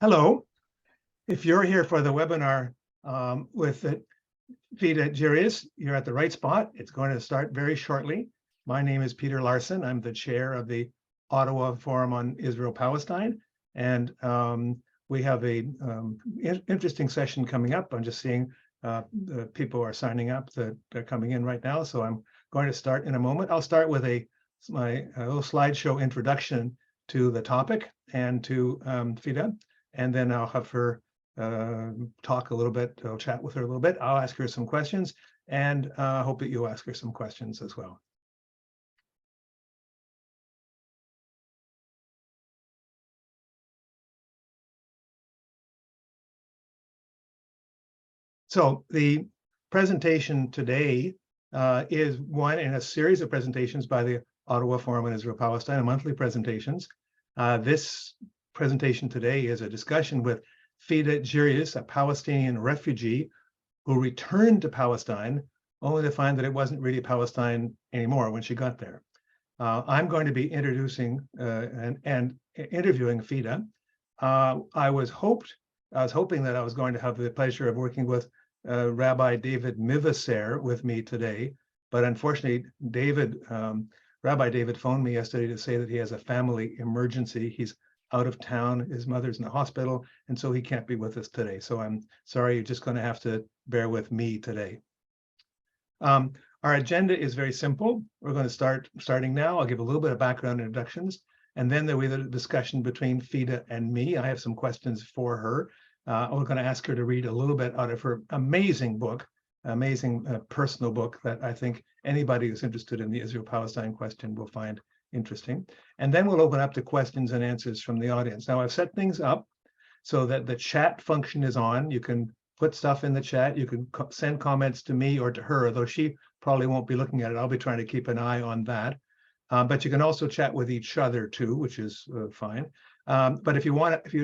Hello. If you're here for the webinar with Fida Jiryis, you're at the right spot. It's going to start very shortly. My name is Peter Larson. I'm the chair of the Ottawa Forum on Israel-Palestine. And we have a interesting session coming up. I'm just seeing the people are signing up that are coming in right now. So I'm going to start in a moment. I'll start with my little slideshow introduction to the topic and to Fida. And then I'll have her talk a little bit. I'll chat with her a little bit. I'll ask her some questions, and hope that you'll ask her some questions as well. So the presentation today is one in a series of presentations by the Ottawa Forum on Israel-Palestine, monthly presentations. This presentation today is a discussion with Fida Jiryis, a Palestinian refugee who returned to Palestine only to find that it wasn't really Palestine anymore when she got there. I'm going to be introducing and interviewing Fida. I was hoping that I was going to have the pleasure of working with Rabbi David Mivaser with me today, but unfortunately, Rabbi David phoned me yesterday to say that he has a family emergency. He's out of town, his mother's in the hospital, and so he can't be with us today. So I'm sorry, you're just going to have to bear with me today. Our agenda is very simple. We're going to starting now. I'll give a little bit of background introductions, and then there will be a discussion between Fida and me. I have some questions for her. We're going to ask her to read a little bit out of her amazing book, amazing personal book that I think anybody who's interested in the Israel-Palestine question will find interesting. And then we'll open up to questions and answers from the audience. Now, I've set things up so that the chat function is on. You can put stuff in the chat. You can send comments to me or to her, though she probably won't be looking at it. I'll be trying to keep an eye on that. But you can also chat with each other too, which is fine. But if you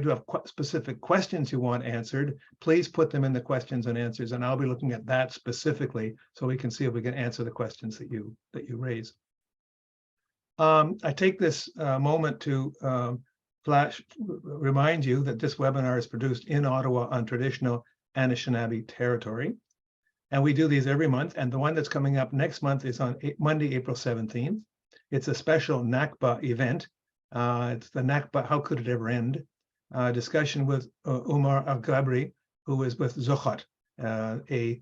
do have specific questions you want answered, please put them in the questions and answers, and I'll be looking at that specifically so we can see if we can answer the questions that you raise. I take this moment to remind you that this webinar is produced in Ottawa on traditional Anishinaabe territory. And we do these every month. And the one that's coming up next month is on Monday, April 17th. It's a special Nakba event. It's the Nakba, How Could It Ever End? Discussion with Umar Al-Gabri, who is with Zochat, a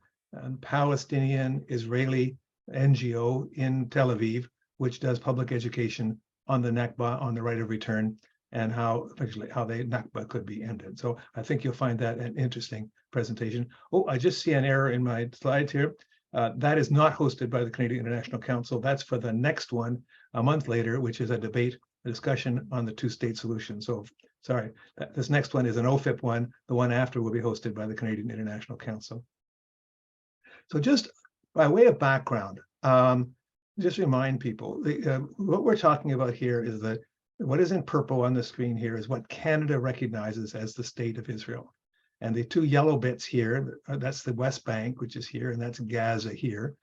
Palestinian-Israeli NGO in Tel Aviv, which does public education on the Nakba, on the right of return, and how the Nakba could be ended. So I think you'll find that an interesting presentation. Oh, I just see an error in my slides here. That is not hosted by the Canadian International Council. That's for the next one, a month later, which is a discussion on the two-state solution. So sorry, this next one is an OFIP one. The one after will be hosted by the Canadian International Council. So just by way of background, just remind people, what we're talking about here is that what is in purple on the screen here is what Canada recognizes as the state of Israel. And the two yellow bits here, that's the West Bank, which is here, and that's Gaza here.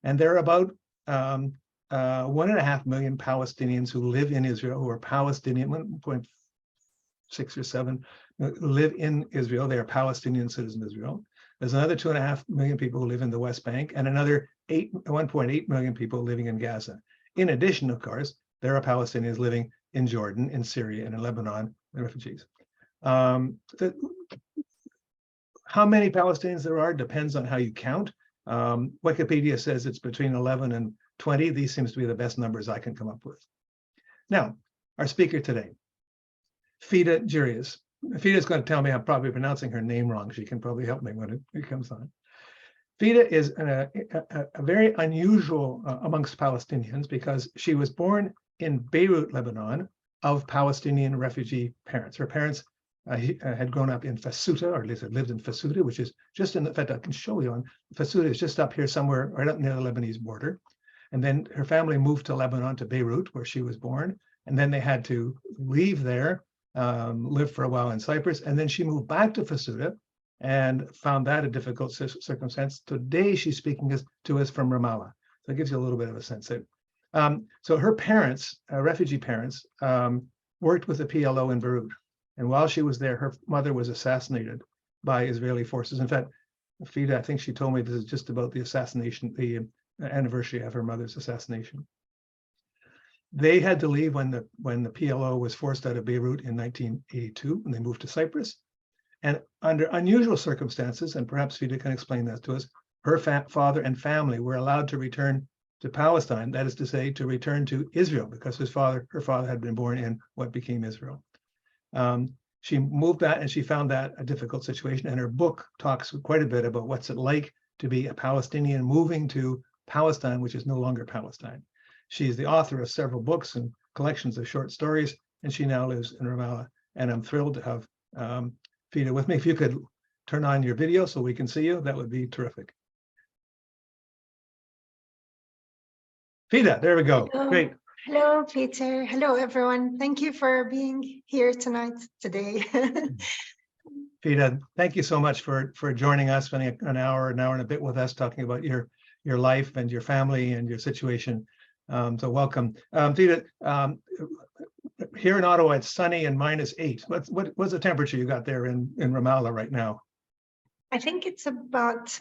And there are about 1.5 million Palestinians who live in Israel, who are Palestinian, 1.6 or 7 live in Israel. They are Palestinian citizens of Israel. There's another 2.5 million people who live in the West Bank, and another 1.8 million people living in Gaza. In addition, of course, there are Palestinians living in Jordan, in Syria, and in Lebanon, the refugees. How many Palestinians there are depends on how you count. Wikipedia says it's between 11 and 20. These seems to be the best numbers I can come up with. Now, our speaker today, Fida Jiryis. Fida is going to tell me I'm probably pronouncing her name wrong. She can probably help me when it comes on. Fida is a very unusual amongst Palestinians because she was born in Beirut, Lebanon, of Palestinian refugee parents. Her parents had grown up in Fasuta, or at least had lived in Fasuta, which is just in fact, I can show you on, Fasuta is just up here somewhere, right up near the Lebanese border. And then her family moved to Lebanon, to Beirut, where she was born. And then they had to leave there, live for a while in Cyprus. And then she moved back to Fasuta and found that a difficult circumstance. Today, she's speaking to us from Ramallah. So it gives you a little bit of a sense there. So her parents, refugee parents, worked with the PLO in Beirut. And while she was there, her mother was assassinated by Israeli forces. In fact, Fida, I think she told me this is just about the assassination, the anniversary of her mother's assassination. They had to leave when the PLO was forced out of Beirut in 1982, and they moved to Cyprus. And under unusual circumstances, and perhaps Fida can explain that to us, her father and family were allowed to return to Palestine, that is to say, to return to Israel, because her father had been born in what became Israel. She moved that, and she found that a difficult situation. And her book talks quite a bit about what's it like to be a Palestinian moving to Palestine, which is no longer Palestine. She's the author of several books and collections of short stories, and she now lives in Ramallah. And I'm thrilled to have Fida with me. If you could turn on your video so we can see you, that would be terrific. Fida, there we go. Hello. Great. Hello, Peter. Hello, everyone. Thank you for being here today. Fida, thank you so much for joining us, spending an hour and a bit with us, talking about your life and your family and your situation. So welcome. Fida, here in Ottawa, it's sunny and -8. What's the temperature you got there in Ramallah right now? I think it's about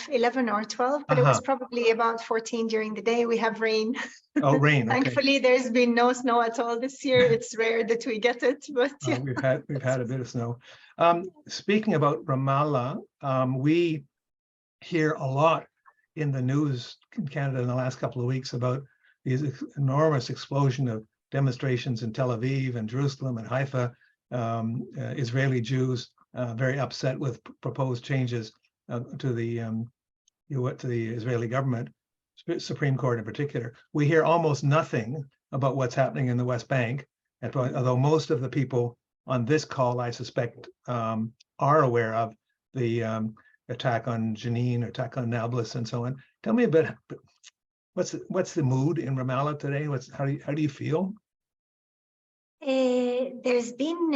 11 or 12, but it was probably about 14 during the day. We have rain. Oh, rain. Okay. Thankfully, there's been no snow at all this year. It's rare that we get it, but yeah. We've had a bit of snow. Speaking about Ramallah, we hear a lot in the news in Canada in the last couple of weeks about these enormous explosion of demonstrations in Tel Aviv and Jerusalem and Haifa, Israeli Jews very upset with proposed changes to the Israeli government, Supreme Court in particular. We hear almost nothing about what's happening in the West Bank, although most of the people on this call, I suspect, are aware of the attack on Jenin, attack on Nablus, and so on. Tell me a bit. What's the mood in Ramallah today? How do you feel? There's been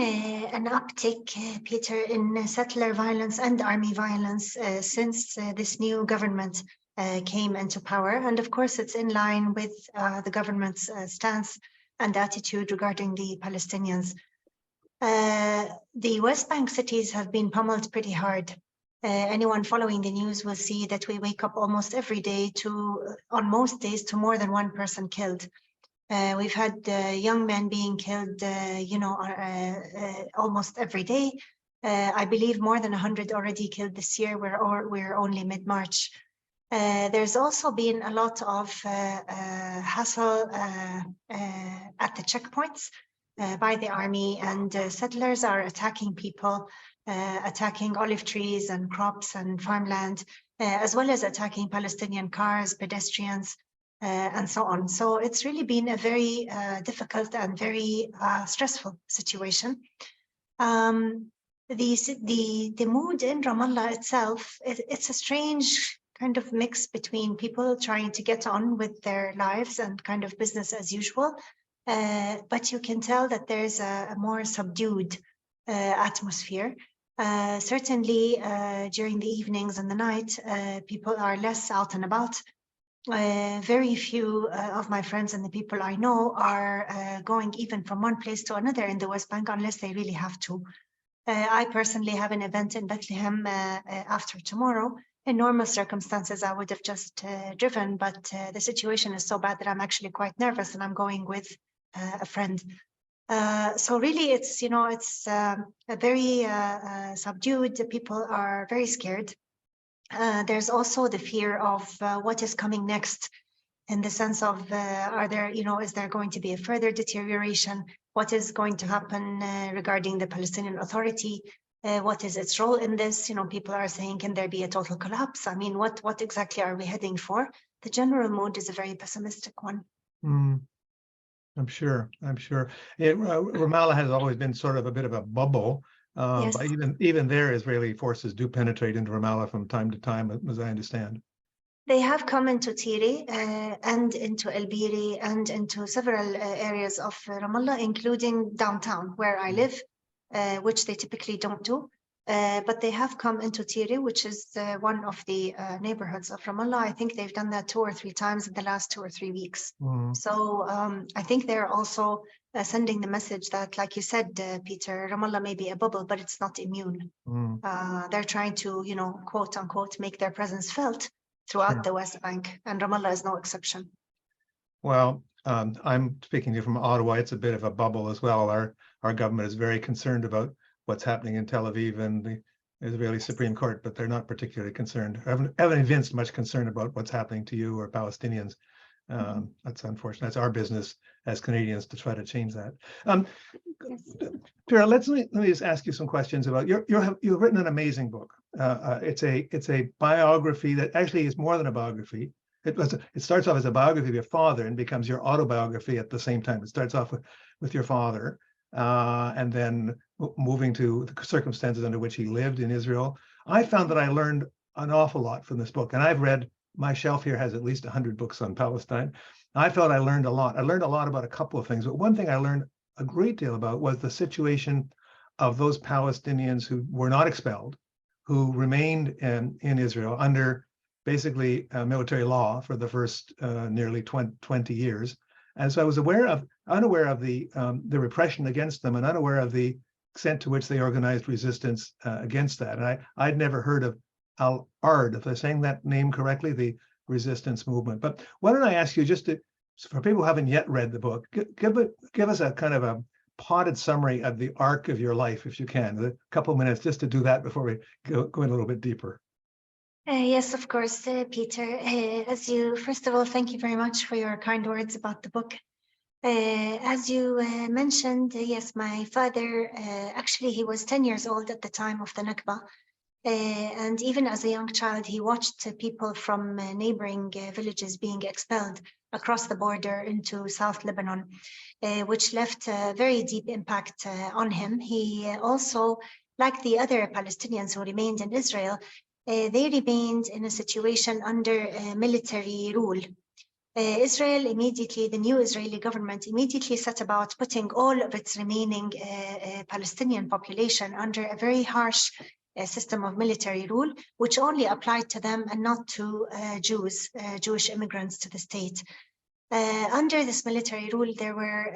an uptick, Peter, in settler violence and army violence since this new government came into power. And of course, it's in line with the government's stance and attitude regarding the Palestinians. The West Bank cities have been pummeled pretty hard. Anyone following the news will see that we wake up almost every day on most days, to more than one person killed. We've had young men being killed, almost every day. I believe more than 100 already killed this year. We're only mid-March. There's also been a lot of hassle at the checkpoints by the army, and settlers are attacking people, attacking olive trees and crops and farmland, as well as attacking Palestinian cars, pedestrians, and so on. So it's really been a very difficult and very stressful situation. The mood in Ramallah itself, it's a strange kind of mix between people trying to get on with their lives and kind of business as usual, but you can tell that there's a more subdued atmosphere. Certainly during the evenings and the night, people are less out and about. Very few of my friends and the people I know are going even from one place to another in the West Bank unless they really have to. I personally have an event in Bethlehem after tomorrow. In normal circumstances, I would have just driven, but the situation is so bad that I'm actually quite nervous, and I'm going with a friend. So really, it's a very subdued. People are very scared. There's also the fear of what is coming next, in the sense of is there going to be a further deterioration? What is going to happen regarding the Palestinian Authority? What is its role in this? People are saying, can there be a total collapse? I mean, what exactly are we heading for? The general mood is a very pessimistic one. I'm sure. Ramallah has always been sort of a bit of a bubble. Yes. But even there, Israeli forces do penetrate into Ramallah from time to time, as I understand. They have come into Tiri and into El Biri and into several areas of Ramallah, including downtown where I live, which they typically don't do. But they have come into Tiri, which is one of the neighborhoods of Ramallah. I think they've done that 2 or 3 times in the last 2 or 3 weeks. So I think they're also sending the message that, like you said, Peter, Ramallah may be a bubble, but it's not immune. They're trying to, quote unquote, make their presence felt throughout the West Bank, and Ramallah is no exception. Well, I'm speaking to you from Ottawa. It's a bit of a bubble as well. Our government is very concerned about what's happening in Tel Aviv and the Israeli Supreme Court, but they're not particularly concerned. Haven't evinced much concern about what's happening to you or Palestinians. That's unfortunate. That's our business as Canadians to try to change that. Pira, let me just ask you some questions about you've written an amazing book. It's a biography that actually is more than a biography. It starts off as a biography of your father and becomes your autobiography at the same time. It starts off with your father, and then moving to the circumstances under which he lived in Israel. I found that I learned an awful lot from this book, and I've read, my shelf here has at least 100 books on Palestine. I felt I learned a lot. I learned a lot about a couple of things, but one thing I learned a great deal about was the situation of those Palestinians who were not expelled, who remained in Israel under basically military law for the first nearly 20 years. And so I was unaware of the repression against them and unaware of the extent to which they organized resistance against that. And I'd never heard of Al-Ard, if I'm saying that name correctly, the resistance movement. But why don't I ask you, just for people who haven't yet read the book, give us a kind of a potted summary of the arc of your life, if you can, a couple of minutes just to do that before we go in a little bit deeper. Yes, of course, Peter. First of all, thank you very much for your kind words about the book. As you mentioned, yes, my father, actually, he was 10 years old at the time of the Nakba. And even as a young child, he watched people from neighboring villages being expelled across the border into South Lebanon, which left a very deep impact on him. He also, like the other Palestinians who remained in Israel, they remained in a situation under military rule. Israel immediately, the new Israeli government immediately set about putting all of its remaining Palestinian population under a very harsh system of military rule, which only applied to them and not to Jewish immigrants to the state. Under this military rule, there were,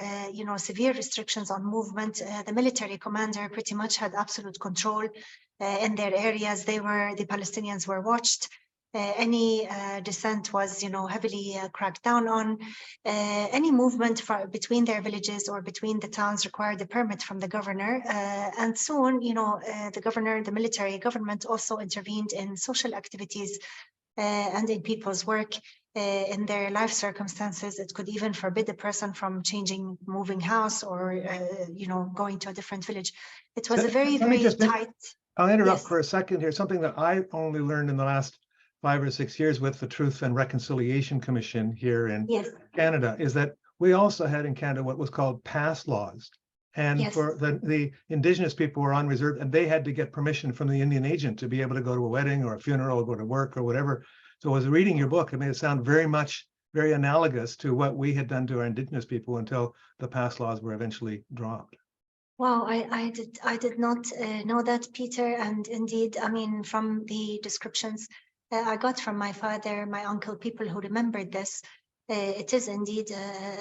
severe restrictions on movement. The military commander pretty much had absolute control in their areas. The Palestinians were watched. Any dissent was, heavily cracked down on. Any movement between their villages or between the towns required a permit from the governor. And soon, the military government also intervened in social activities and in people's work. In their life circumstances. It could even forbid a person from moving house or, going to a different village. It was a very, very tight. I'll interrupt for a second here. Something that I only learned in the last 5 or 6 years with the Truth and Reconciliation Commission here in Canada is that we also had in Canada what was called pass laws. And for the Indigenous people were on reserve, and they had to get permission from the Indian agent to be able to go to a wedding or a funeral or go to work or whatever. So as reading your book, it made it sound very analogous to what we had done to our Indigenous people until the pass laws were eventually dropped. Wow, I did not know that, Peter. And indeed, I mean, from the descriptions I got from my father, my uncle, people who remembered this, it is indeed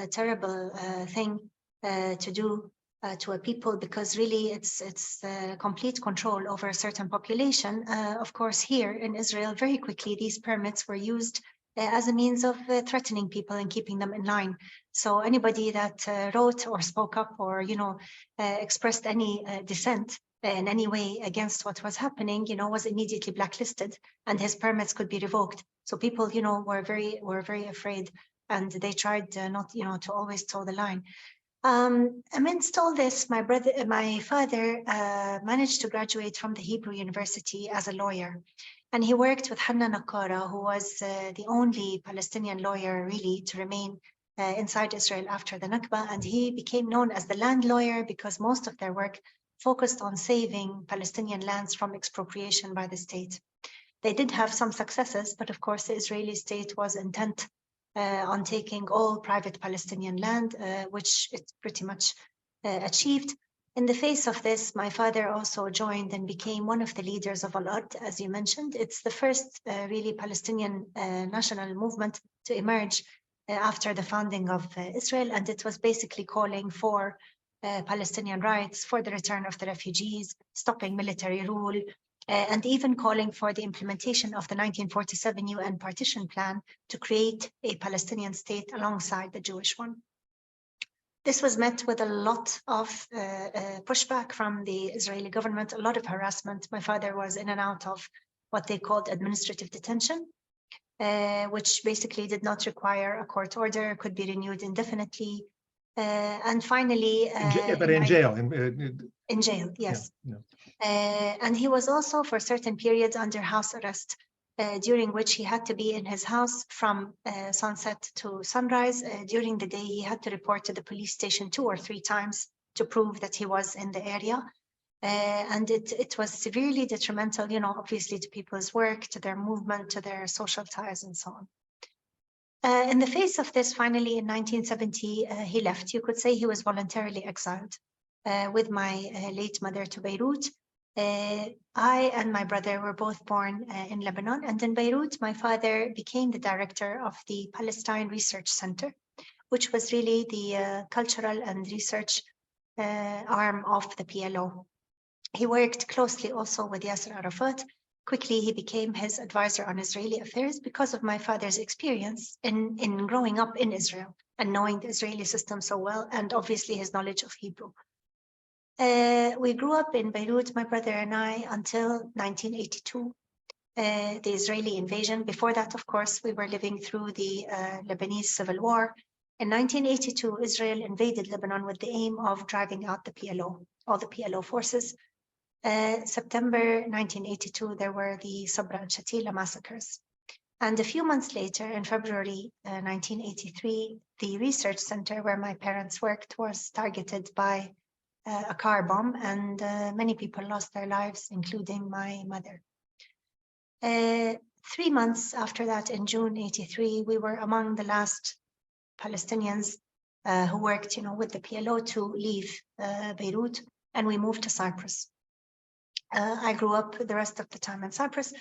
a terrible thing to do to a people, because really it's complete control over a certain population. Of course, here in Israel, very quickly, these permits were used as a means of threatening people and keeping them in line. So anybody that wrote or spoke up or, expressed any dissent in any way against what was happening, was immediately blacklisted and his permits could be revoked. So people, were very afraid, and they tried not, to always toe the line. Amidst all this, my father managed to graduate from the Hebrew University as a lawyer. And he worked with Hanna Nakara, who was the only Palestinian lawyer really to remain inside Israel after the Nakba. And he became known as the land lawyer because most of their work focused on saving Palestinian lands from expropriation by the state. They did have some successes, but of course the Israeli state was intent on taking all private Palestinian land, which it pretty much achieved. In the face of this, my father also joined and became one of the leaders of Al-Ard, as you mentioned. It's the first really Palestinian national movement to emerge after the founding of Israel, and it was basically calling for Palestinian rights, for the return of the refugees, stopping military rule, and even calling for the implementation of the 1947 UN partition plan to create a Palestinian state alongside the Jewish one. This was met with a lot of pushback from the Israeli government, a lot of harassment. My father was in and out of what they called administrative detention, which basically did not require a court order, could be renewed indefinitely. And finally, in jail. In jail, yes. Yeah. And he was also for certain periods under house arrest, during which he had to be in his house from sunset to sunrise. During the day, he had to report to the police station 2 or 3 times to prove that he was in the area. And it was severely detrimental, you know, obviously to people's work, to their movement, to their social ties, and so on. In the face of this, finally, in 1970, he left. You could say he was voluntarily exiled with my late mother to Beirut. I and my brother were both born in Lebanon, and in Beirut, my father became the director of the Palestine Research Center, which was really the cultural and research arm of the PLO. He worked closely also with Yasser Arafat. Quickly, he became his advisor on Israeli affairs because of my father's experience in growing up in Israel and knowing the Israeli system so well, and obviously his knowledge of Hebrew. We grew up in Beirut, my brother and I, until 1982, the Israeli invasion. Before that, of course, we were living through the Lebanese civil war. In 1982, Israel invaded Lebanon with the aim of driving out the PLO, all the PLO forces. September 1982, there were the Sabra and Shatila massacres. And a few months later, in February 1983, the research center where my parents worked was targeted by a car bomb, and many people lost their lives, including my mother. 3 months after that, in June 83, we were among the last Palestinians who worked, you know, with the PLO to leave Beirut, and we moved to Cyprus. I grew up the rest of the time in Cyprus,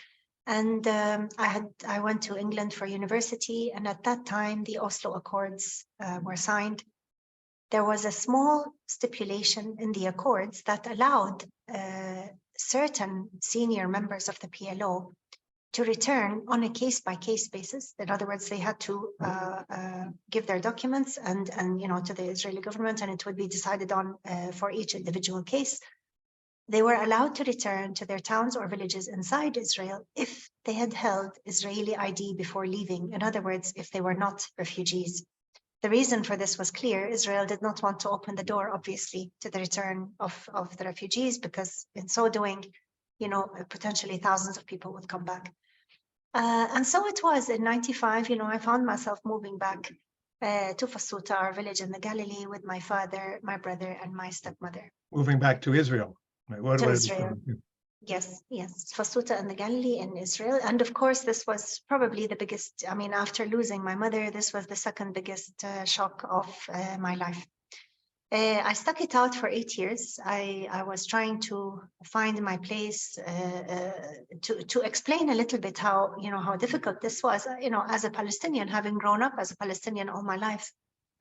and I went to England for university, and at that time the Oslo Accords were signed. There was a small stipulation in the Accords that allowed certain senior members of the PLO to return on a case-by-case basis. In other words, they had to give their documents and you know, to the Israeli government, and it would be decided on for each individual case. They were allowed to return to their towns or villages inside Israel if they had held Israeli ID before leaving. In other words, if they were not refugees. The reason for this was clear. Israel did not want to open the door, obviously, to the return of the refugees, because in so doing, you know, potentially thousands of people would come back. And so it was in 95, you know, I found myself moving back to Fasuta, our village in the Galilee, with my father, my brother, and my stepmother. Moving back to Israel. Right. To Israel. Yes, Fasuta in the Galilee in Israel. And of course, this was probably the biggest, I mean, after losing my mother, this was the second biggest shock of my life. I stuck it out for 8 years. I was trying to find my place, to explain a little bit how, you know, how difficult this was, you know, as a Palestinian, having grown up as a Palestinian all my life,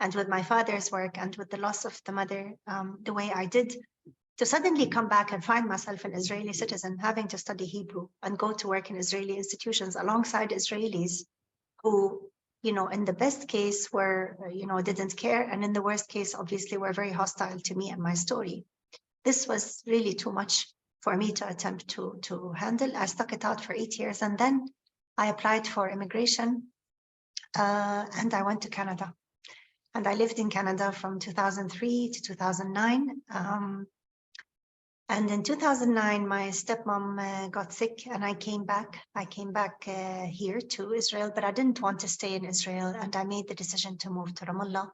and with my father's work and with the loss of the mother, the way I did, to suddenly come back and find myself an Israeli citizen, having to study Hebrew and go to work in Israeli institutions alongside Israelis who, you know, in the best case were, you know, didn't care. And in the worst case, obviously, were very hostile to me and my story. This was really too much for me to attempt to handle. I stuck it out for 8 years, and then I applied for immigration and I went to Canada. And I lived in Canada from 2003 to 2009. And in 2009, my stepmom got sick, and I came back. I came back here to Israel, but I didn't want to stay in Israel, and I made the decision to move to Ramallah.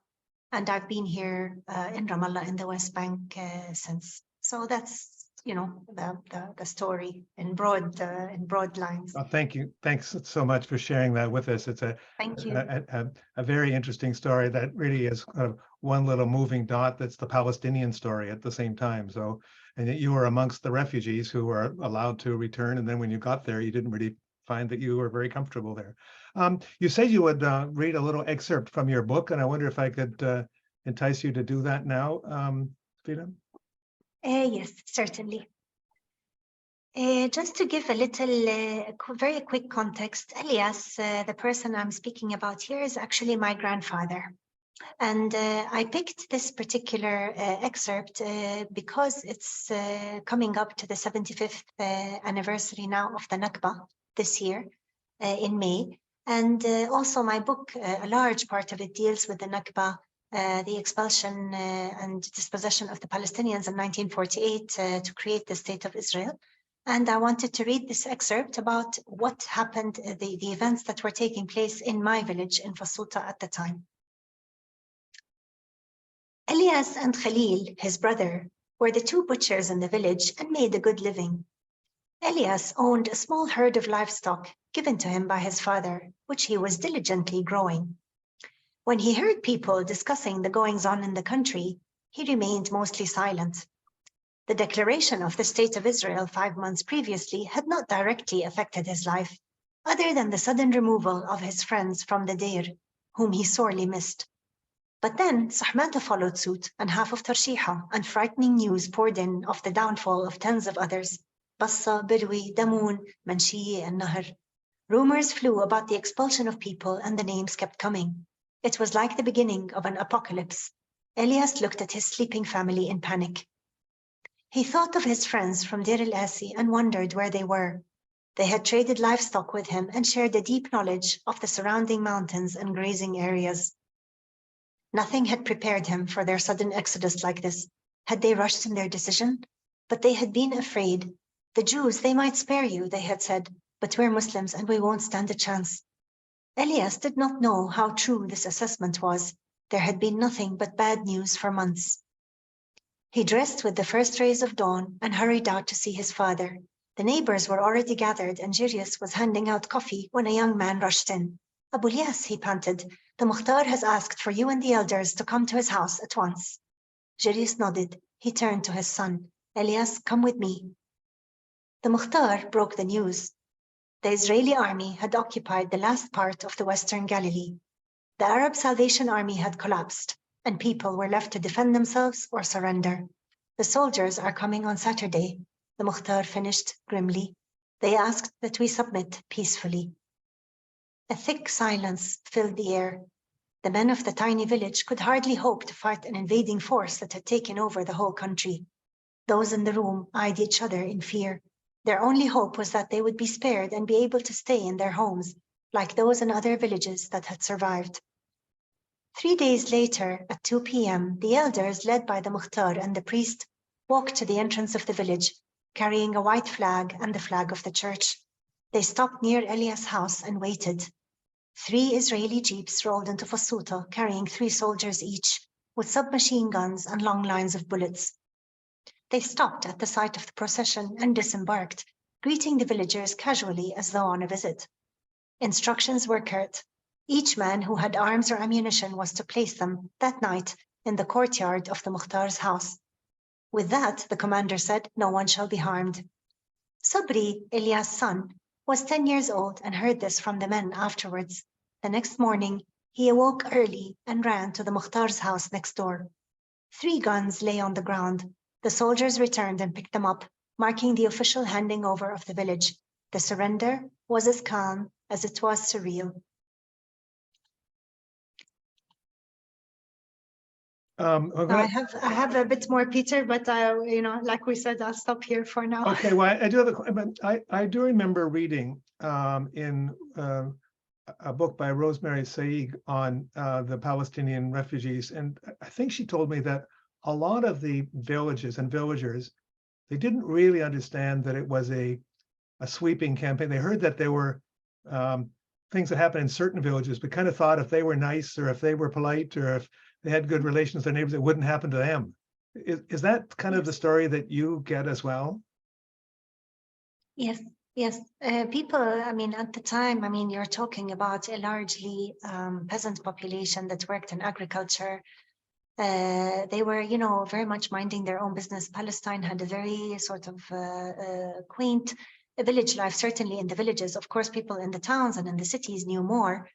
And I've been here in Ramallah in the West Bank since. So that's, you know, the story in broad lines. Well, thank you. Thanks so much for sharing that with us. It's Thank you. a very interesting story that really is kind of one little moving dot that's the Palestinian story at the same time. So, and you were amongst the refugees who were allowed to return, and then when you got there, you didn't really find that you were very comfortable there. You said you would read a little excerpt from your book, and I wonder if I could entice you to do that now, Fida? Yes, certainly. Just to give a little, very quick context, Elias, the person I'm speaking about here, is actually my grandfather. And I picked this particular excerpt because it's coming up to the 75th anniversary now of the Nakba this year in May. And also my book, a large part of it deals with the Nakba, the expulsion and dispossession of the Palestinians in 1948 to create the State of Israel. And I wanted to read this excerpt about what happened, the events that were taking place in my village in Fasuta at the time. Elias and Khalil, his brother, were the two butchers in the village and made a good living. Elias owned a small herd of livestock given to him by his father, which he was diligently growing. When he heard people discussing the goings-on in the country, he remained mostly silent. The declaration of the State of Israel 5 months previously had not directly affected his life, other than the sudden removal of his friends from the Deir, whom he sorely missed. But then Sahmata followed suit, and half of Tarshiha, and frightening news poured in of the downfall of tens of others, Bassa, Birwi, Damoun, Manshiye, and Nahr. Rumors flew about the expulsion of people, and the names kept coming. It was like the beginning of an apocalypse. Elias looked at his sleeping family in panic. He thought of his friends from Deir al-Asi and wondered where they were. They had traded livestock with him and shared a deep knowledge of the surrounding mountains and grazing areas. Nothing had prepared him for their sudden exodus like this. Had they rushed in their decision? But they had been afraid. The Jews, they might spare you, they had said, but we're Muslims and we won't stand a chance. Elias did not know how true this assessment was. There had been nothing but bad news for months. He dressed with the first rays of dawn and hurried out to see his father. The neighbors were already gathered and Jiryis was handing out coffee when a young man rushed in. Abu Ilyas, he panted, the Mukhtar has asked for you and the elders to come to his house at once. Jiryis nodded. He turned to his son. Elias, come with me. The Mukhtar broke the news. The Israeli army had occupied the last part of the Western Galilee. The Arab Salvation Army had collapsed, and people were left to defend themselves or surrender. The soldiers are coming on Saturday, the Mukhtar finished grimly. They asked that we submit peacefully. A thick silence filled the air. The men of the tiny village could hardly hope to fight an invading force that had taken over the whole country. Those in the room eyed each other in fear. Their only hope was that they would be spared and be able to stay in their homes, like those in other villages that had survived. 3 days later, at 2 p.m., the elders, led by the Mukhtar and the priest, walked to the entrance of the village, carrying a white flag and the flag of the church. They stopped near Elias' house and waited. 3 Israeli jeeps rolled into Fasuta, carrying 3 soldiers each, with submachine guns and long lines of bullets. They stopped at the site of the procession and disembarked, greeting the villagers casually as though on a visit. Instructions were curt. Each man who had arms or ammunition was to place them that night in the courtyard of the Mukhtar's house. With that, the commander said, no one shall be harmed. Sabri, Elias' son, was 10 years old and heard this from the men afterwards. The next morning, he awoke early and ran to the Mukhtar's house next door. 3 guns lay on the ground. The soldiers returned and picked them up, marking the official handing over of the village. The surrender was as calm as it was surreal. I have a bit more, Peter, but like we said, I'll stop here for now. Okay, well, I do have I do remember reading in a book by Rosemary Saig on the Palestinian refugees, and I think she told me that a lot of the villages and villagers, they didn't really understand that it was a sweeping campaign. They heard that there were things that happened in certain villages, but kind of thought if they were nice or if they were polite or if they had good relations with their neighbors, it wouldn't happen to them. Is that kind of the story that you get as well? Yes. People, at the time, you're talking about a largely peasant population that worked in agriculture. They were, very much minding their own business. Palestine had a very sort of quaint village life, certainly in the villages. Of course, people in the towns and in the cities knew more.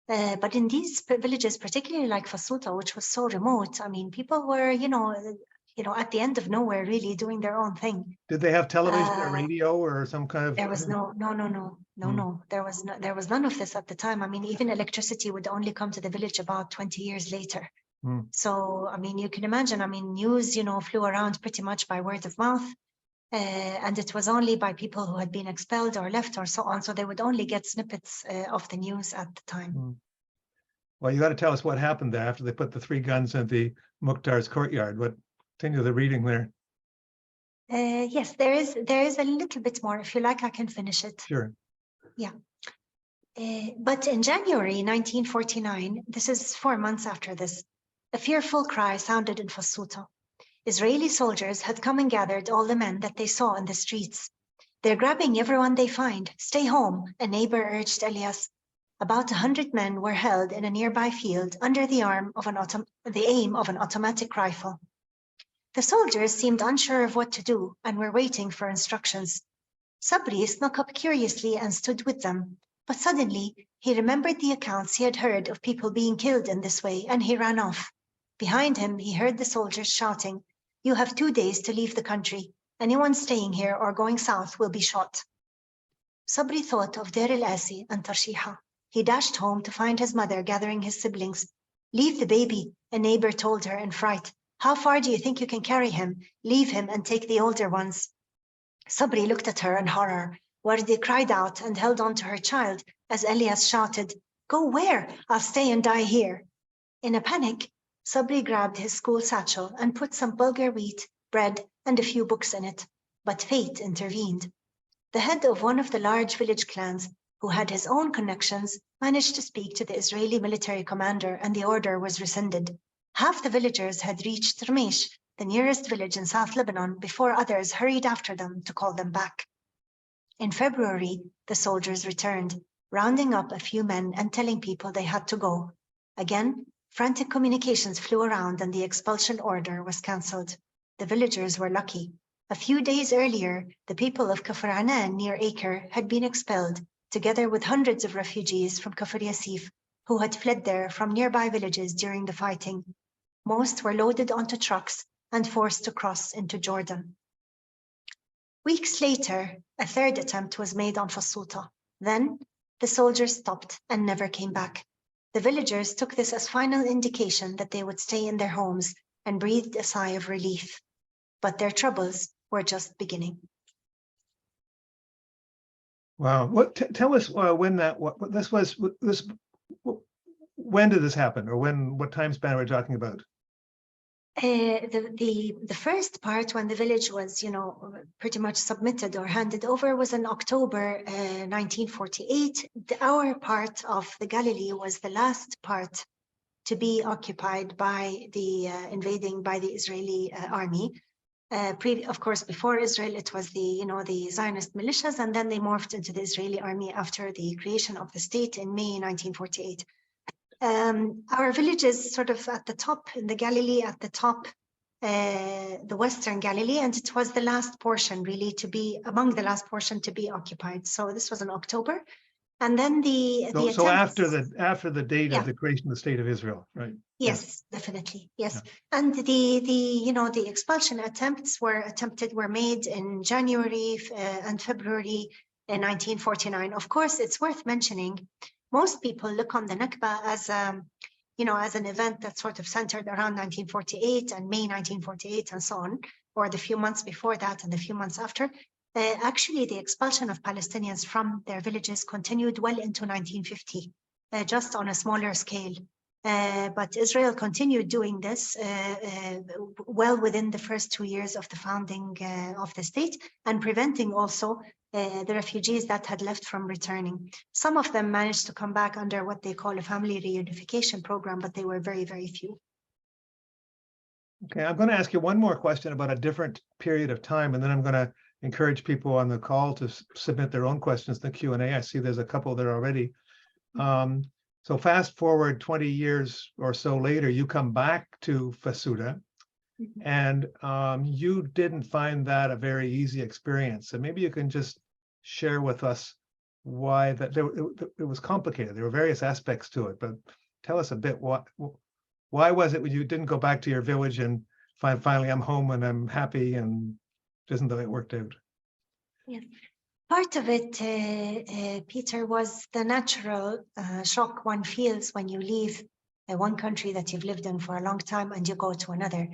But in these villages, particularly like Fasuta, which was so remote, I mean, people were, at the end of nowhere, really doing their own thing. Did they have television or radio or some kind of? There was no. There was none of this at the time. I mean, even electricity would only come to the village about 20 years later. So, I mean, you can imagine, I mean, news, flew around pretty much by word of mouth. And it was only by people who had been expelled or left or so on. So they would only get snippets of the news at the time. Well, you got to tell us what happened there after they put the 3 guns in the Mukhtar's courtyard. Continue the reading there. Yes, there is a little bit more. If you like, I can finish it. Sure. Yeah. But in January 1949, this is 4 months after this, a fearful cry sounded in Fasuta. Israeli soldiers had come and gathered all the men that they saw in the streets. They're grabbing everyone they find. Stay home, a neighbor urged Elias. About 100 men were held in a nearby field under the aim of an automatic rifle. The soldiers seemed unsure of what to do and were waiting for instructions. Sabri snuck up curiously and stood with them, but suddenly he remembered the accounts he had heard of people being killed in this way, and he ran off. Behind him, he heard the soldiers shouting, "You have 2 days to leave the country. Anyone staying here or going south will be shot." Sabri thought of Deir el-Asi and Tarshiha. He dashed home to find his mother gathering his siblings. "Leave the baby," a neighbor told her in fright. "How far do you think you can carry him? Leave him and take the older ones." Sabri looked at her in horror. Wardi cried out and held on to her child as Elias shouted, "Go where? I'll stay and die here." In a panic, Sabri grabbed his school satchel and put some bulgur wheat, bread, and a few books in it. But fate intervened. The head of one of the large village clans, who had his own connections, managed to speak to the Israeli military commander, and the order was rescinded. Half the villagers had reached Ramesh, the nearest village in South Lebanon, before others hurried after them to call them back. In February, the soldiers returned, rounding up a few men and telling people they had to go. Again, frantic communications flew around and the expulsion order was cancelled. The villagers were lucky. A few days earlier, the people of Kafr Anan near Acre had been expelled, together with hundreds of refugees from Kafr Yasif, who had fled there from nearby villages during the fighting. Most were loaded onto trucks and forced to cross into Jordan. Weeks later, a third attempt was made on Fasuta. Then, the soldiers stopped and never came back. The villagers took this as final indication that they would stay in their homes and breathed a sigh of relief. But their troubles were just beginning. Wow. Tell us when when did this happen, or what time span we're talking about? The first part, when the village was, pretty much submitted or handed over, was in October 1948. Our part of the Galilee was the last part to be occupied by the by the Israeli army. Of course, before Israel, it was the Zionist militias, and then they morphed into the Israeli army after the creation of the state in May 1948. Our village is sort of at the top in the Galilee, at the top, the Western Galilee, and it was the last portion really to be among the last portion to be occupied. So this was in October, and then so after the date of the creation of the state of Israel, right? Yes, definitely. Yes, yeah. And the expulsion attempts were made in January and February in 1949. Of course, it's worth mentioning. Most people look on the Nakba as as an event that's sort of centered around 1948 and May 1948 and so on, or the few months before that and the few months after. Actually, the expulsion of Palestinians from their villages continued well into 1950, just on a smaller scale. But Israel continued doing this well within the first 2 years of the founding of the state, and preventing also the refugees that had left from returning. Some of them managed to come back under what they call a family reunification program, but they were very, very few. Okay, I'm going to ask you one more question about a different period of time, and then I'm going to encourage people on the call to submit their own questions in the Q&A. I see there's a couple there already. So fast forward 20 years or so later, you come back to Fasuta, and you didn't find that a very easy experience. So maybe you can just share with us why that it was complicated. There were various aspects to it, but tell us a bit why was it when you didn't go back to your village and finally I'm home and I'm happy, and isn't the way it worked out? Yes. Part of it, Peter, was the natural shock one feels when you leave one country that you've lived in for a long time and you go to another.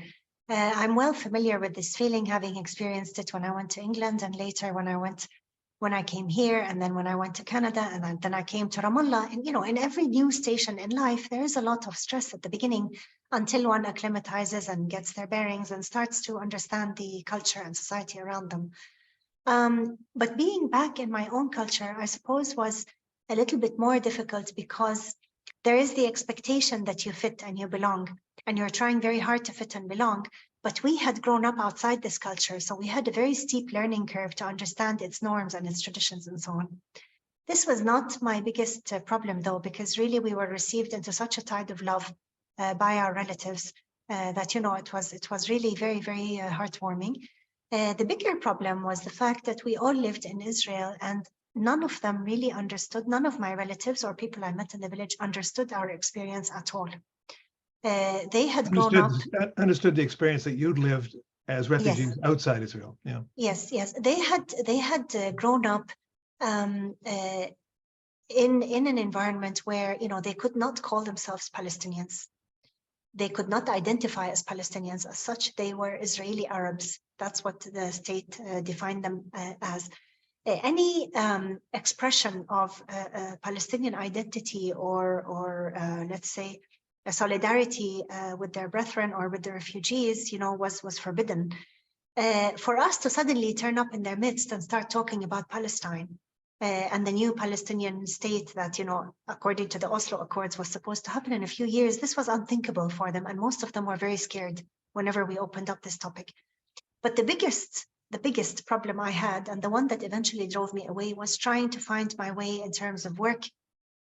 I'm well familiar with this feeling, having experienced it when I went to England, and later when I came here, and then when I went to Canada, and then I came to Ramallah. And, you know, in every new station in life, there is a lot of stress at the beginning until one acclimatizes and gets their bearings and starts to understand the culture and society around them. But being back in my own culture, I suppose, was a little bit more difficult, because there is the expectation that you fit and you belong, and you're trying very hard to fit and belong. But we had grown up outside this culture, so we had a very steep learning curve to understand its norms and its traditions and so on. This was not my biggest problem, though, because really we were received into such a tide of love by our relatives that, you know, it was really very, very heartwarming. The bigger problem was the fact that we all lived in Israel, and none of them really understood, none of my relatives or people I met in the village understood our experience at all. They had grown up. Understood the experience that you'd lived as refugees outside Israel. Yeah. Yes. They had grown up in an environment where, you know, they could not call themselves Palestinians. They could not identify as Palestinians as such. They were Israeli Arabs. That's what the state defined them as. Any expression of Palestinian identity or let's say a solidarity with their brethren or with the refugees, you know, was forbidden. For us to suddenly turn up in their midst and start talking about Palestine and the new Palestinian state that, you know, according to the Oslo Accords was supposed to happen in a few years, this was unthinkable for them. And most of them were very scared whenever we opened up this topic. But the biggest problem I had, and the one that eventually drove me away, was trying to find my way in terms of work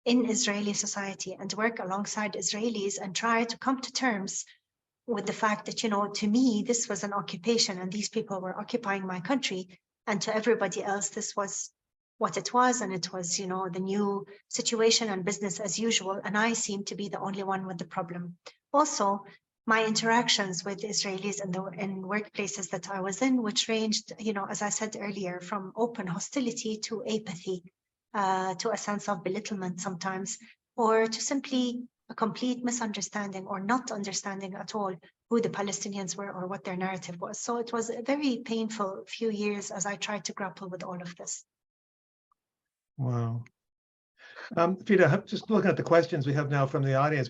in Israeli society and work alongside Israelis and try to come to terms with the fact that, you know, to me, this was an occupation and these people were occupying my country. And to everybody else, this was what it was. And it was, you know, the new situation and business as usual. And I seemed to be the only one with the problem. Also, my interactions with Israelis in workplaces that I was in, which ranged, you know, as I said earlier, from open hostility to apathy, to a sense of belittlement sometimes, or to simply a complete misunderstanding or not understanding at all who the Palestinians were or what their narrative was. So it was a very painful few years as I tried to grapple with all of this. Wow. Fida, just looking at the questions we have now from the audience,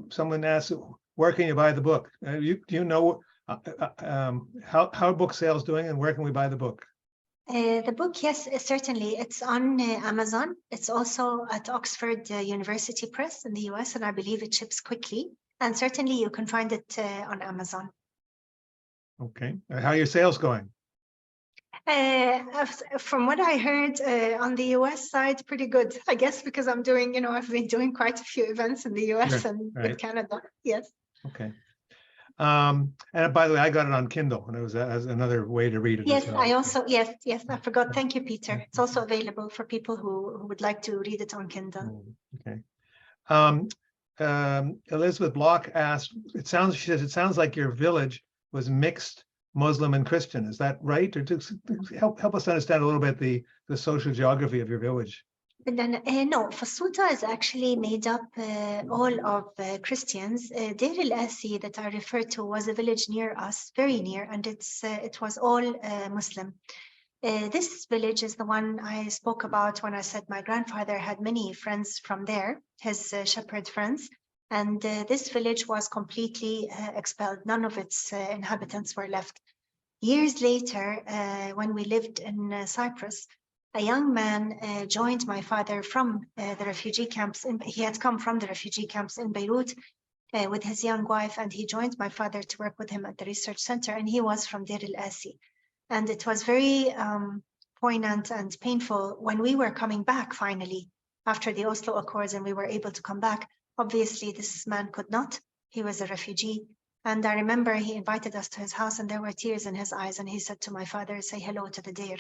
someone asked, where can you buy the book? Do you know how book sales doing, and where can we buy the book? The book, yes, certainly. It's on Amazon. It's also at Oxford University Press in the US, and I believe it ships quickly. And certainly you can find it on Amazon. Okay. How are your sales going? From what I heard on the US side, pretty good, I guess, because I'm doing, you know, I've been doing quite a few events in the US and with Canada. Yes. Okay. And by the way, I got it on Kindle, and it was as another way to read it. Yes, as well. I also, yes, I forgot. Thank you, Peter. It's also available for people who would like to read it on Kindle. Okay. Elizabeth Block asked, she says, it sounds like your village was mixed Muslim and Christian. Is that right? Or to help us understand a little bit the social geography of your village. And then, no, Fasuta is actually made up all of Christians. Deir el-Asi that I referred to was a village near us, very near, and it was all Muslim. This village is the one I spoke about when I said my grandfather had many friends from there, his shepherd friends, and this village was completely expelled. None of its inhabitants were left. Years later, when we lived in Cyprus, a young man joined my father from the refugee camps. He had come from the refugee camps in Beirut with his young wife, and he joined my father to work with him at the research center, and he was from Deir el-Asi. And it was very poignant and painful when we were coming back finally after the Oslo Accords and we were able to come back. Obviously, this man could not. He was a refugee. And I remember he invited us to his house and there were tears in his eyes. And he said to my father, say hello to the Deir.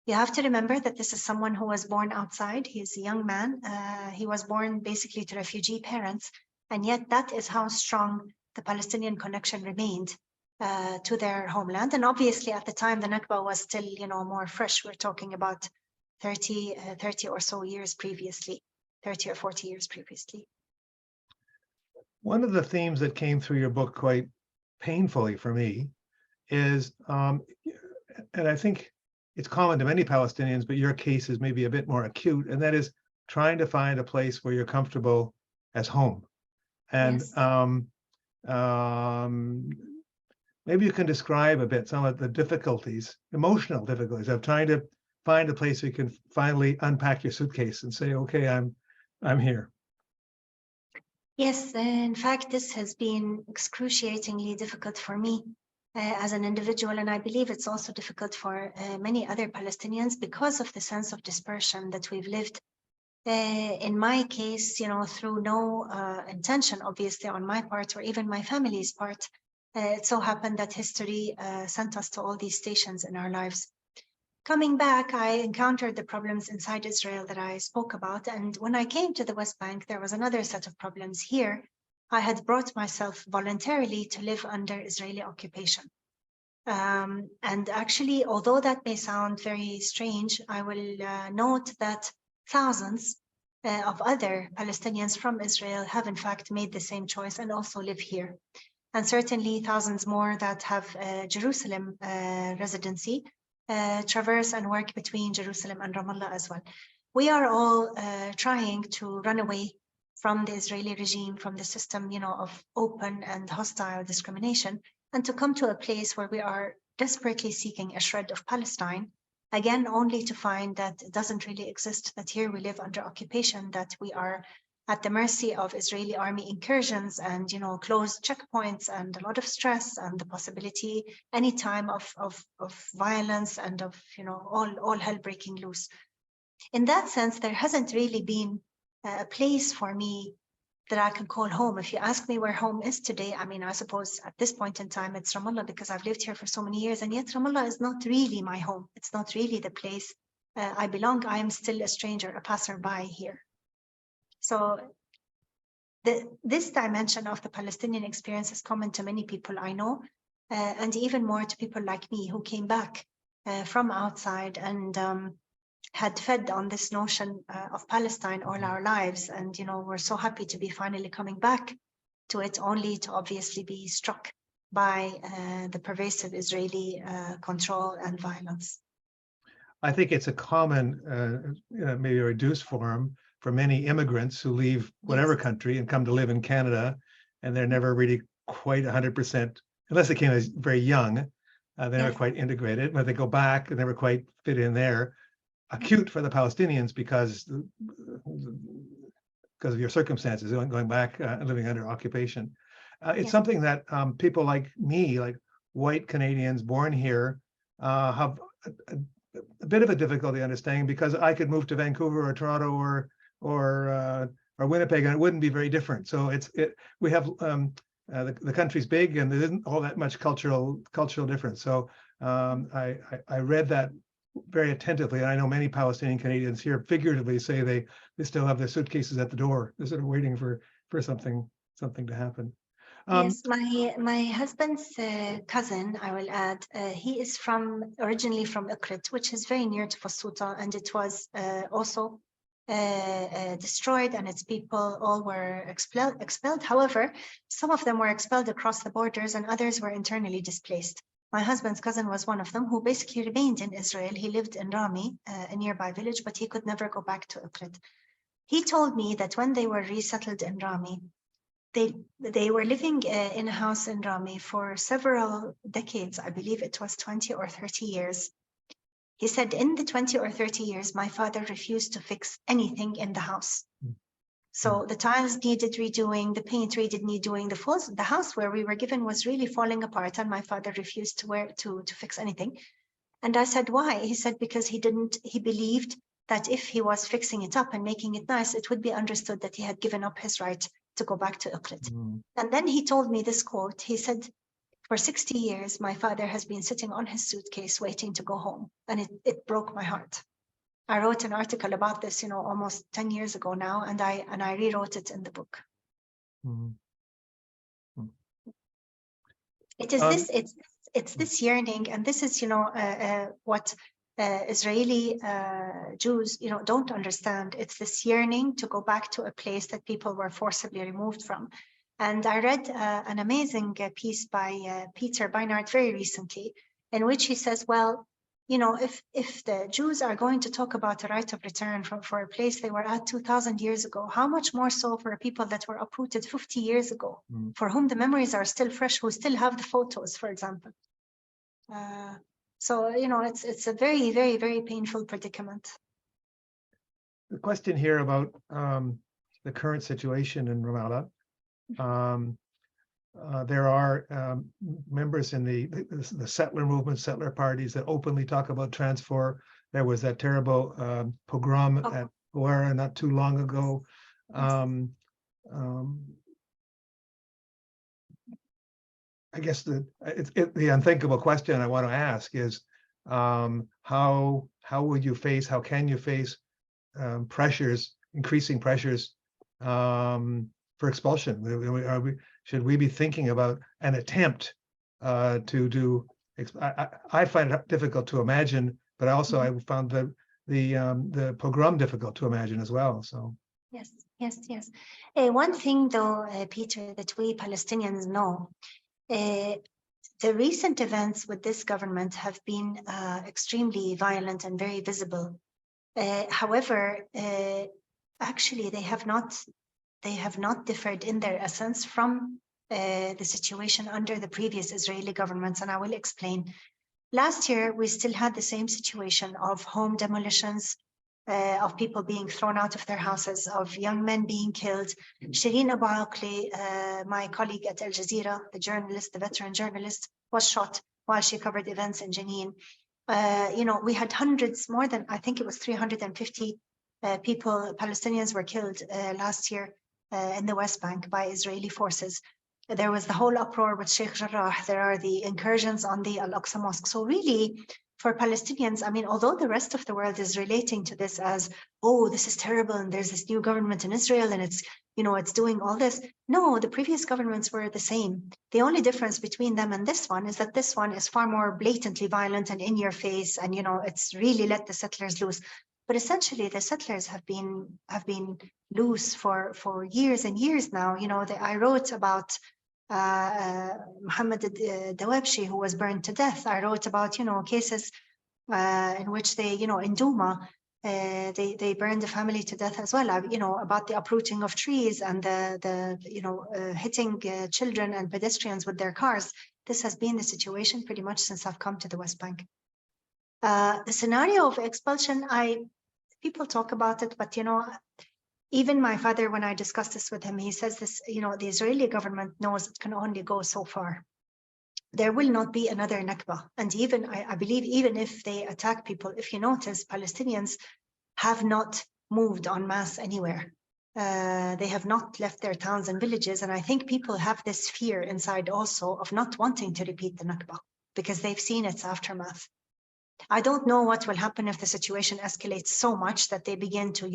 You have to remember that this is someone who was born outside. He is a young man. He was born basically to refugee parents. And yet that is how strong the Palestinian connection remained to their homeland. And obviously at the time, the Nakba was still, more fresh. We're talking about 30 or so years previously, 30 or 40 years previously. One of the themes that came through your book quite painfully for me is, and I think it's common to many Palestinians, but your case is maybe a bit more acute, and that is trying to find a place where you're comfortable as home. And Yes. Maybe you can describe a bit some of the difficulties, emotional difficulties of trying to find a place where you can finally unpack your suitcase and say, okay, I'm here. Yes, in fact, this has been excruciatingly difficult for me as an individual, and I believe it's also difficult for many other Palestinians because of the sense of dispersion that we've lived. In my case, through no intention, obviously, on my part or even my family's part, it so happened that history sent us to all these stations in our lives. Coming back, I encountered the problems inside Israel that I spoke about. And when I came to the West Bank, there was another set of problems here. I had brought myself voluntarily to live under Israeli occupation. And actually, although that may sound very strange, I will note that thousands of other Palestinians from Israel have in fact made the same choice and also live here. And certainly thousands more that have Jerusalem residency traverse and work between Jerusalem and Ramallah as well. We are all trying to run away from the Israeli regime, from the system, of open and hostile discrimination, and to come to a place where we are desperately seeking a shred of Palestine, again, only to find that it doesn't really exist, that here we live under occupation, that we are at the mercy of Israeli army incursions and, closed checkpoints and a lot of stress and the possibility any time of violence and of, all hell breaking loose. In that sense, there hasn't really been a place for me that I can call home. If you ask me where home is today, I suppose at this point in time, it's Ramallah because I've lived here for so many years, and yet Ramallah is not really my home. It's not really the place I belong. I am still a stranger, a passerby here. So this dimension of the Palestinian experience is common to many people I know, and even more to people like me who came back from outside and had fed on this notion of Palestine all our lives. And, we're so happy to be finally coming back to it, only to obviously be struck by the pervasive Israeli control and violence. I think it's a common, maybe a reduced form for many immigrants who leave whatever country and come to live in Canada, and they're never really quite 100%, unless they came as very young, they're never quite integrated. When they go back, they never quite fit in there. Acute for the Palestinians because of your circumstances, going back and living under occupation. It's something that people like me, like white Canadians born here, have a bit of a difficulty understanding, because I could move to Vancouver or Toronto or Winnipeg and it wouldn't be very different. So we have the country's big and there isn't all that much cultural difference. So I read that very attentively, and I know many Palestinian Canadians here figuratively say they still have their suitcases at the door. They're sort of waiting for something to happen. Yes, my husband's cousin, I will add, he is originally from Ukrit, which is very near to Fasuta, and it was also destroyed, and its people all were expelled. However, some of them were expelled across the borders and others were internally displaced. My husband's cousin was one of them, who basically remained in Israel. He lived in Rami, a nearby village, but he could never go back to Ukrit. He told me that when they were resettled in Rami, they were living in a house in Rami for several decades. I believe it was 20 or 30 years. He said, in the 20 or 30 years, my father refused to fix anything in the house. So the tiles needed redoing, the paint needed doing, the house where we were given was really falling apart, and my father refused to fix anything. And I said, why? He said, because he believed that if he was fixing it up and making it nice, it would be understood that he had given up his right to go back to Ukrit. And then he told me this quote. He said, For 60 years, my father has been sitting on his suitcase waiting to go home, and it broke my heart. I wrote an article about this, almost 10 years ago now, and I rewrote it in the book. Mhm. It is it's this yearning, and this is, what Israeli Jews, don't understand. It's this yearning to go back to a place that people were forcibly removed from. And I read an amazing piece by Peter Beinart very recently, in which he says, well, if the Jews are going to talk about a right of return for a place they were at 2,000 years ago, how much more so for people that were uprooted 50 years ago, for whom the memories are still fresh, who still have the photos, for example. So, it's a very, very, very painful predicament. The question here about the current situation in Ramallah. There are members in the settler movement, settler parties that openly talk about transfer. There was that terrible pogrom at Hawara not too long ago. I guess the unthinkable question I want to ask is how can you face increasing pressures for expulsion? Should we be thinking about an attempt to do? I find it difficult to imagine, but also I found the pogrom difficult to imagine as well. So yes. One thing though, Peter, that we Palestinians know, the recent events with this government have been extremely violent and very visible. However, actually, they have not differed in their essence from the situation under the previous Israeli governments, and I will explain. Last year, we still had the same situation of home demolitions, of people being thrown out of their houses, of young men being killed. Shireen Abu Akleh, my colleague at Al Jazeera, the veteran journalist, was shot while she covered events in Jenin. We had hundreds, more than, I think it was 350 people, Palestinians were killed last year in the West Bank by Israeli forces. There was the whole uproar with Sheikh Jarrah. There are the incursions on the Al-Aqsa Mosque. So really, for Palestinians, I mean, although the rest of the world is relating to this as, oh, this is terrible, and there's this new government in Israel, and it's doing all this. No, the previous governments were the same. The only difference between them and this one is that this one is far more blatantly violent and in your face, and it's really let the settlers loose. But essentially, the settlers have been loose for years and years now. I wrote about Muhammad Dawabshi, who was burned to death. I wrote about cases in which they, in Douma, they burned the family to death as well. About the uprooting of trees and the hitting children and pedestrians with their cars. This has been the situation pretty much since I've come to the West Bank. The scenario of expulsion, people talk about it, but even my father, when I discussed this with him, he says this, the Israeli government knows it can only go so far. There will not be another Nakba. And even, I believe, even if they attack people, if you notice, Palestinians have not moved en masse anywhere. They have not left their towns and villages. And I think people have this fear inside also of not wanting to repeat the Nakba because they've seen its aftermath. I don't know what will happen if the situation escalates so much that they begin to,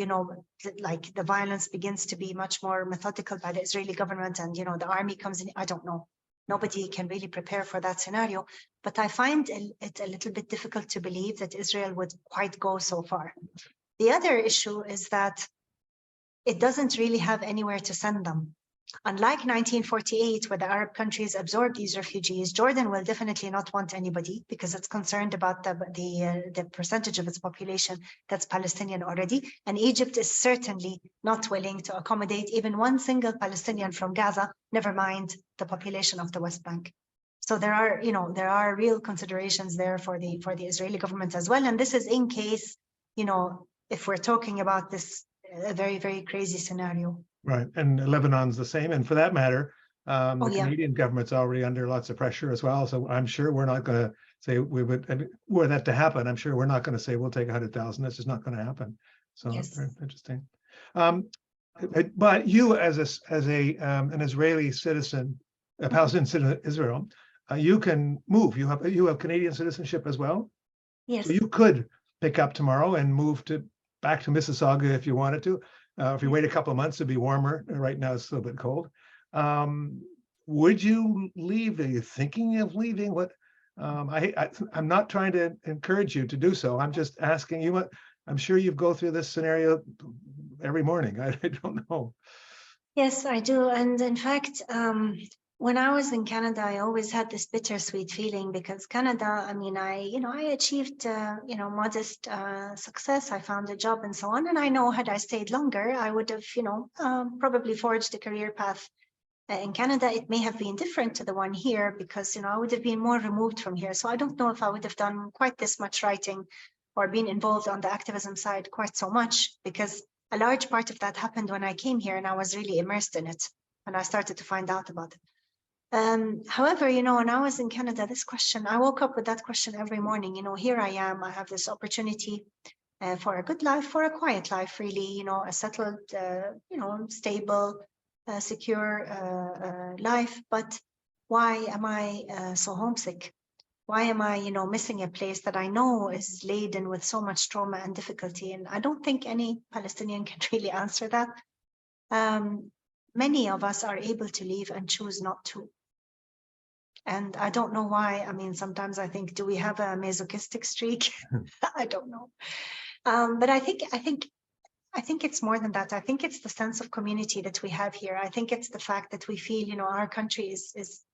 like the violence begins to be much more methodical by the Israeli government and, the army comes in. I don't know. Nobody can really prepare for that scenario. But I find it a little bit difficult to believe that Israel would quite go so far. The other issue is that it doesn't really have anywhere to send them. Unlike 1948, where the Arab countries absorbed these refugees, Jordan will definitely not want anybody because it's concerned about the percentage of its population that's Palestinian already. And Egypt is certainly not willing to accommodate even one single Palestinian from Gaza, never mind the population of the West Bank. So there are real considerations there for the Israeli government as well. And this is in case, if we're talking about this a very, very crazy scenario. Right, and Lebanon's the same, and for that matter, the Canadian government's already under lots of pressure as well. So I'm sure we're not going to say we would, and were that to happen, I'm sure we're not going to say we'll take 100,000. That's just not going to happen. So yes. Very interesting. But you, as an Israeli citizen, a Palestinian citizen of Israel, you can move. You have Canadian citizenship as well. Yes. So you could pick up tomorrow and move back to Mississauga if you wanted to. If you wait a couple of months, it'd be warmer. Right now, it's a little bit cold. Would you leave? Are you thinking of leaving? What? I'm not trying to encourage you to do so. I'm just asking you what. I'm sure you go through this scenario every morning. I don't know. Yes, I do. And in fact, when I was in Canada, I always had this bittersweet feeling because Canada, I mean, I achieved, modest success. I found a job and so on. And I know had I stayed longer, I would have, probably forged a career path in Canada. It may have been different to the one here because, I would have been more removed from here. So I don't know if I would have done quite this much writing or been involved on the activism side quite so much, because a large part of that happened when I came here and I was really immersed in it and I started to find out about it. However, when I was in Canada, this question, I woke up with that question every morning. Here I am, I have this opportunity for a good life, for a quiet life, really, a settled, stable, secure life. But why am I so homesick? Why am I, missing a place that I know is laden with so much trauma and difficulty? And I don't think any Palestinian can really answer that. Many of us are able to leave and choose not to. And I don't know why. I mean, sometimes I think, do we have a masochistic streak? I don't know. But I think it's more than that. I think it's the sense of community that we have here. I think it's the fact that we feel, our country is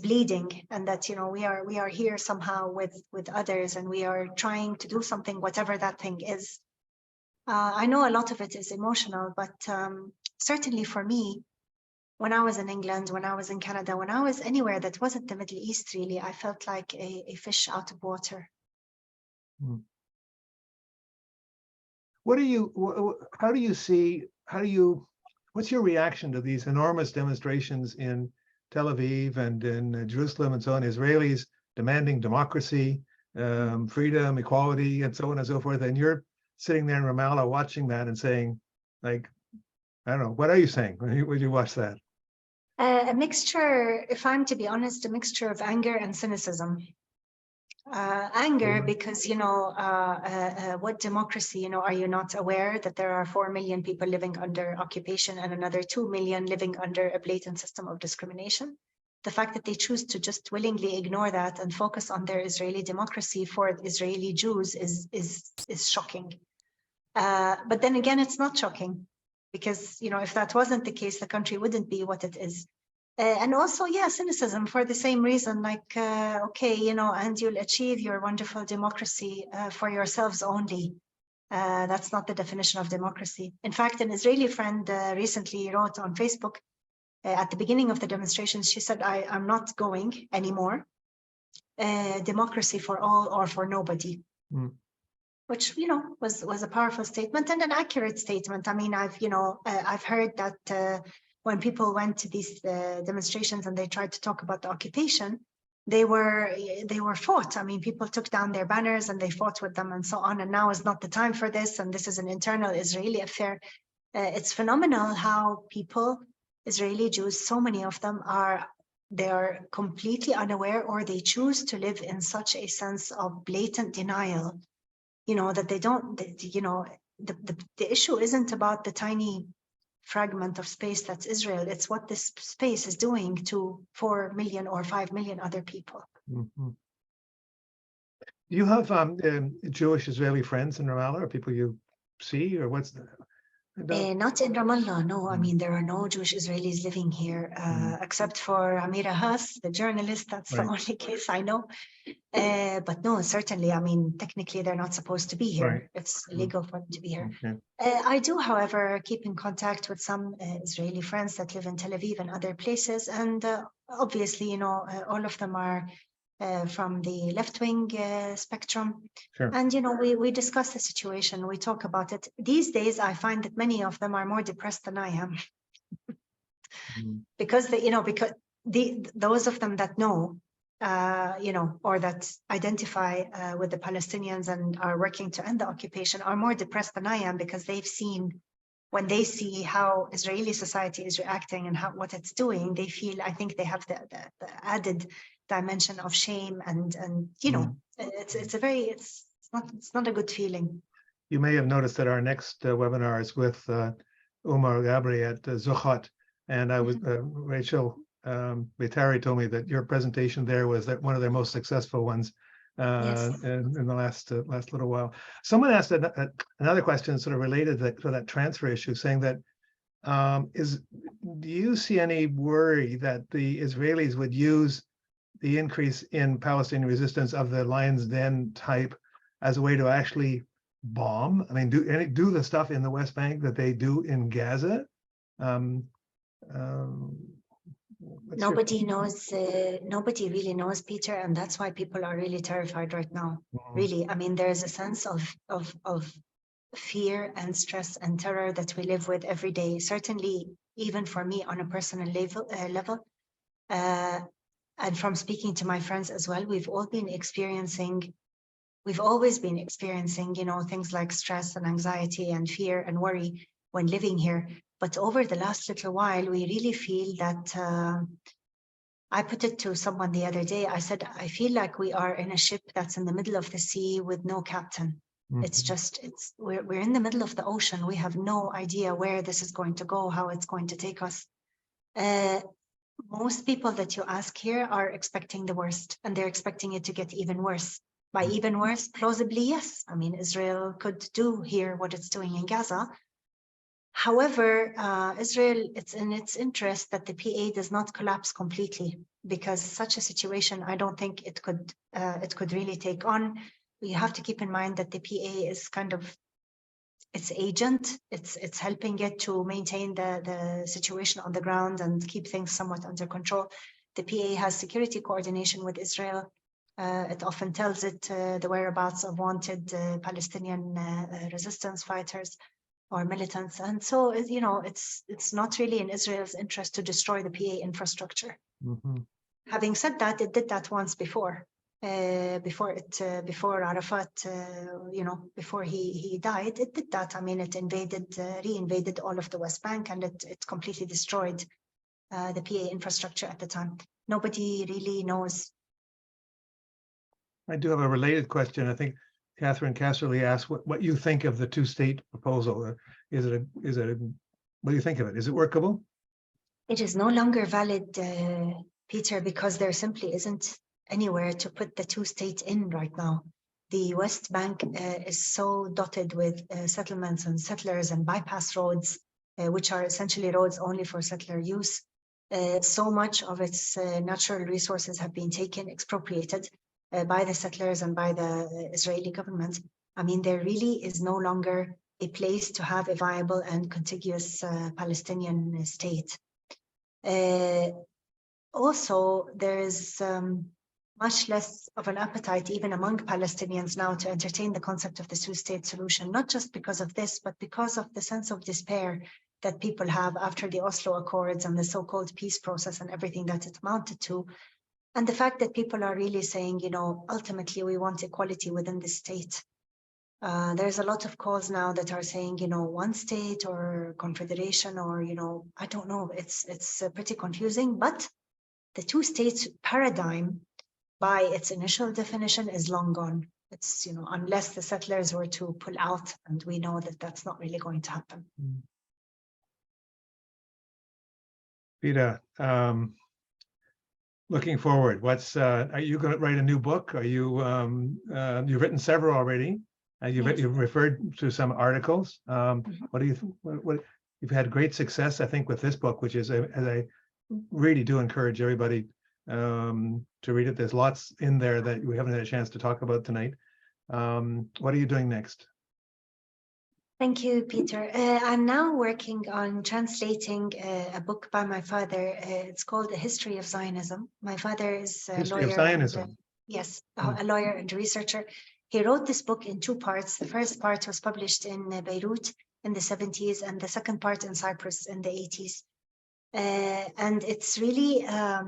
bleeding, and that we are here somehow with others, and we are trying to do something, whatever that thing is. I know a lot of it is emotional, but certainly for me, when I was in England, when I was in Canada, when I was anywhere that wasn't the Middle East, really, I felt like a fish out of water. What do you? How do you see? What's your reaction to these enormous demonstrations in Tel Aviv and in Jerusalem and so on? Israelis demanding democracy, freedom, equality, and so on and so forth. And you're sitting there in Ramallah watching that and saying, like, I don't know, what are you saying when you watch that? A mixture, if I'm to be honest, a mixture of anger and cynicism. Anger because, what democracy, are you not aware that there are 4 million people living under occupation and another 2 million living under a blatant system of discrimination? The fact that they choose to just willingly ignore that and focus on their Israeli democracy for Israeli Jews is shocking. But then again, it's not shocking because, if that wasn't the case, the country wouldn't be what it is. And also, cynicism for the same reason, like, okay, and you'll achieve your wonderful democracy for yourselves only. That's not the definition of democracy. In fact, an Israeli friend recently wrote on Facebook at the beginning of the demonstrations, she said, I'm not going anymore. Democracy for all or for nobody. Which, was a powerful statement and an accurate statement. I mean, I've heard that when people went to these demonstrations and they tried to talk about the occupation, they were fought. I mean, people took down their banners and they fought with them and so on. And now is not the time for this. And this is an internal Israeli affair. It's phenomenal how people, Israeli Jews, so many of them they are completely unaware, or they choose to live in such a sense of blatant denial, that they don't, the issue isn't about the tiny fragment of space that's Israel. It's what this space is doing to 4 million or 5 million other people. Do you have Jewish Israeli friends in Ramallah, or people you see, or what's the? Not in Ramallah, no. I mean, there are no Jewish Israelis living here, except for Amira Haas, the journalist. That's the only case I know. But no, certainly, I mean, technically, they're not supposed to be here. It's illegal for them to be here. I do, however, keep in contact with some Israeli friends that live in Tel Aviv and other places. And obviously, all of them are from the left-wing spectrum. And, we discuss the situation, we talk about it. These days, I find that many of them are more depressed than I am. Because, those of them that know, or that identify with the Palestinians and are working to end the occupation are more depressed than I am, because they've seen when they see how Israeli society is reacting and what it's doing, they feel, I think they have the added dimension of shame and you know, it's not a good feeling. You may have noticed that our next webinar is with Umar Gabri at Zuchat, and I was Rachel Betari told me that your presentation there was one of their most successful ones in the last little while. Someone asked another question sort of related to that transfer issue, saying that do you see any worry that the Israelis would use the increase in Palestinian resistance of the Lion's Den type as a way to actually bomb? I mean, do the stuff in the West Bank that they do in Gaza? Nobody knows. Nobody really knows, Peter, and that's why people are really terrified right now. Really, I mean, there is a sense of fear and stress and terror that we live with every day. Certainly, even for me on a personal level, and from speaking to my friends as well, we've always been experiencing, you know, things like stress and anxiety and fear and worry when living here. But over the last little while, we really feel that, I put it to someone the other day, I said, I feel like we are in a ship that's in the middle of the sea with no captain. It's just, we're in the middle of the ocean. We have no idea where this is going to go, how it's going to take us. Most people that you ask here are expecting the worst, and they're expecting it to get even worse. By even worse, plausibly, yes. I mean, Israel could do here what it's doing in Gaza. However, Israel, it's in its interest that the PA does not collapse completely, because such a situation, I don't think it could really take on. You have to keep in mind that the PA is kind of its agent. It's helping it to maintain the situation on the ground and keep things somewhat under control. The PA has security coordination with Israel. It often tells it the whereabouts of wanted Palestinian resistance fighters or militants. And so, you know, it's not really in Israel's interest to destroy the PA infrastructure. Having said that, it did that once before. Before Arafat, you know, before he died, it did that. I mean, it re-invaded all of the West Bank, and it completely destroyed the PA infrastructure at the time. Nobody really knows. I do have a related question. I think Catherine Casserly asked what you think of the two-state proposal. What do you think of it? Is it workable? It is no longer valid, Peter, because there simply isn't anywhere to put the two-state in right now. The West Bank is so dotted with settlements and settlers and bypass roads, which are essentially roads only for settler use. So much of its natural resources have been taken, expropriated by the settlers and by the Israeli government. I mean, there really is no longer a place to have a viable and contiguous Palestinian state. Also, there is much less of an appetite even among Palestinians now to entertain the concept of the two-state solution, not just because of this, but because of the sense of despair that people have after the Oslo Accords and the so-called peace process and everything that it amounted to. And the fact that people are really saying, you know, ultimately we want equality within the state. There's a lot of calls now that are saying, you know, one state or confederation or, you know, I don't know, it's pretty confusing, but the two-state paradigm by its initial definition is long gone. It's, you know, unless the settlers were to pull out, and we know that that's not really going to happen. Fida, looking forward, are you going to write a new book? Are you, you've written several already. You've referred to some articles. What do you think? You've had great success, I think, with this book, which is, as I really do encourage everybody to read it. There's lots in there that we haven't had a chance to talk about tonight. What are you doing next? Thank you, Peter. I'm now working on translating a book by my father. It's called The History of Zionism. My father is a History lawyer. of Zionism. Yes, a lawyer and researcher. He wrote this book in two parts. The first part was published in Beirut in the 70s, and the second part in Cyprus in the 80s. And it's really a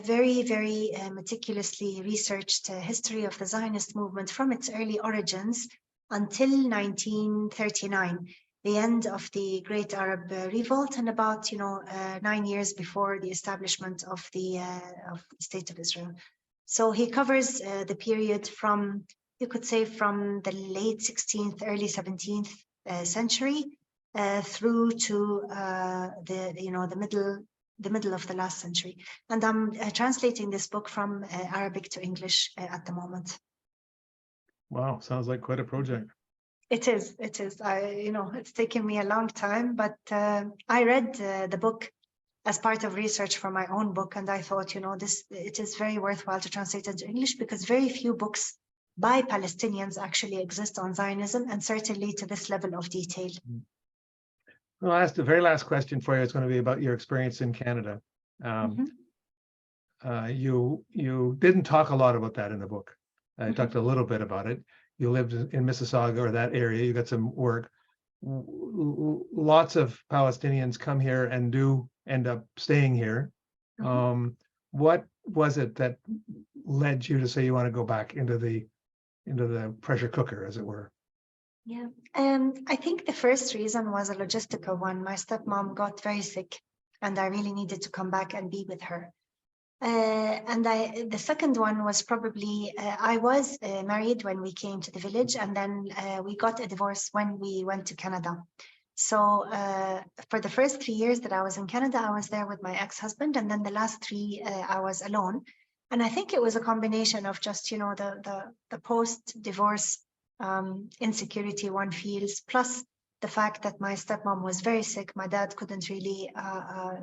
very, very meticulously researched history of the Zionist movement from its early origins until 1939. the end of the Great Arab Revolt and about 9 years before the establishment of the State of Israel. So he covers the period from, you could say, from the late 16th, early 17th century through to the middle of the last century. And I'm translating this book from Arabic to English at the moment. Wow, sounds like quite a project. It is. It's taken me a long time, but I read the book as part of research for my own book, and I thought, it is very worthwhile to translate it into English, because very few books by Palestinians actually exist on Zionism, and certainly to this level of detail. Well, the very last question for you is going to be about your experience in Canada. You didn't talk a lot about that in the book. I talked a little bit about it. You lived in Mississauga or that area. You got some work. Lots of Palestinians come here and do end up staying here. What was it that led you to say you want to go back into the pressure cooker, as it were? Yeah, I think the first reason was a logistical one. My stepmom got very sick, and I really needed to come back and be with her. And the second one was probably, I was married when we came to the village, and then we got a divorce when we went to Canada. So for the first 3 years that I was in Canada, I was there with my ex-husband, and then the last 3 I was alone. And I think it was a combination of just, the post-divorce insecurity one feels, plus the fact that my stepmom was very sick. My dad couldn't really